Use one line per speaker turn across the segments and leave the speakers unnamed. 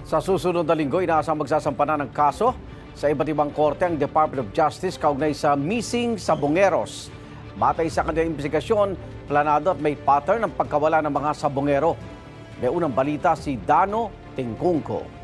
Sa susunod na linggo, inaasang magsasampa na ng kaso sa iba't ibang korte ang Department of Justice kaugnay sa missing sabongeros. Batay sa kanilang investigasyon, planado at may pattern ang pagkawala ng mga sabongero. May unang balita si Dano Tingkungko.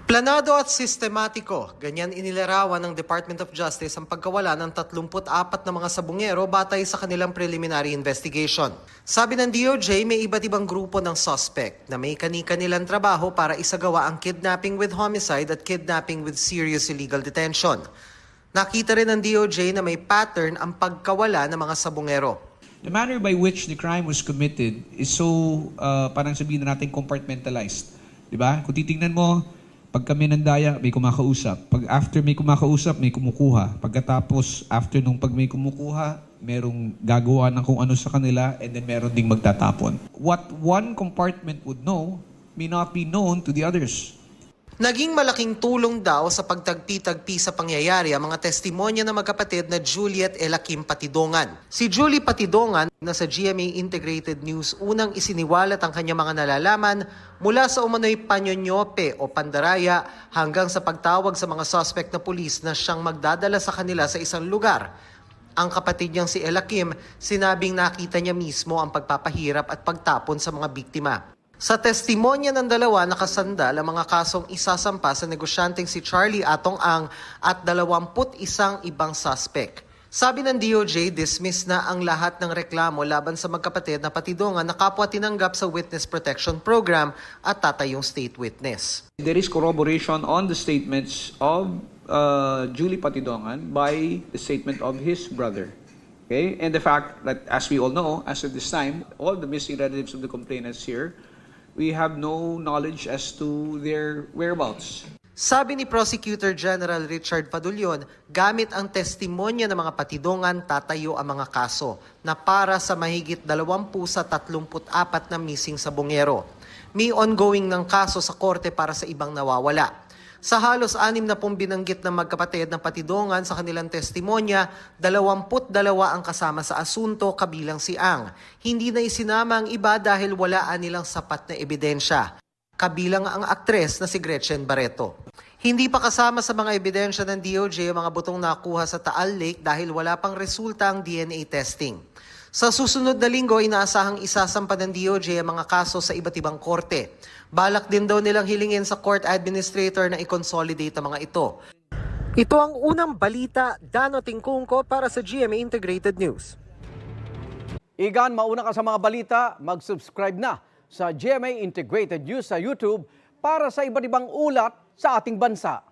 Planado at sistematiko, ganyan inilarawan ng Department of Justice ang pagkawala ng 34 na mga sabongero batay sa kanilang preliminary investigation. Sabi ng DOJ, may iba't ibang grupo ng suspect na may kani-kanilang trabaho para isagawa ang kidnapping with homicide at kidnapping with serious illegal detention. Nakita rin ng DOJ na may pattern ang pagkawala ng mga sabongero.
The manner by which the crime was committed is so, parang sabihin na natin, compartmentalized. Diba? Kung titingnan mo, pag kami nandaya, may kumakausap. Pag after may kumakausap, may kumukuha. Pagkatapos, after nung pag may kumukuha, merong gagawa ng kung ano sa kanila and then meron ding magtatapon. What one compartment would know may not be known to the others.
Naging malaking tulong daw sa pagtagpi-tagpi sa pangyayari ang mga testimonya ng magkapatid na Juliet Elakim Patidongan. Si Julie Patidongan na sa GMA Integrated News unang isiniwalat ang kanyang mga nalalaman mula sa umano'y panyonyope o pandaraya hanggang sa pagtawag sa mga suspect na pulis na siyang magdadala sa kanila sa isang lugar. Ang kapatid niyang si Elakim, sinabing nakita niya mismo ang pagpapahirap at pagtapon sa mga biktima. Sa testimonya ng dalawa, nakasandal ang mga kasong isasampa sa negosyanteng si Charlie Atong Ang at 21 ibang suspect. Sabi ng DOJ, dismiss na ang lahat ng reklamo laban sa magkapatid na Patidongan na kapwa tinanggap sa Witness Protection Program at tatayong state witness.
There is corroboration on the statements of Julie Patidongan by the statement of his brother. Okay? And the fact that, as we all know, as of this time, all the missing relatives of the complainants here, we have no knowledge as to their whereabouts.
Sabi ni Prosecutor General Richard Padulyon, gamit ang testimonya ng mga Patidongan tatayo ang mga kaso na para sa mahigit 20 sa 34 na missing sabongero. May ongoing ng kaso sa korte para sa ibang nawawala. Sa halos 60 binanggit ng magkapatid ng Patidongan sa kanilang testimonya, 22 ang kasama sa asunto kabilang si Ang. Hindi na isinama ang iba dahil walaan nilang sapat na ebidensya. Kabilang ang aktres na si Gretchen Barreto. Hindi pa kasama sa mga ebidensya ng DOJ ang mga butong nakuha sa Taal Lake dahil wala pang resulta ang DNA testing. Sa susunod na linggo, inaasahang isasampa ng DOJ ang mga kaso sa iba't ibang korte. Balak din daw nilang hilingin sa court administrator na i-consolidate ang mga ito. Ito ang unang balita, Dano Tingkungko para sa GMA Integrated News.
Igan, mauna ka sa mga balita, mag-subscribe na sa GMA Integrated News sa YouTube para sa iba't ibang ulat sa ating bansa.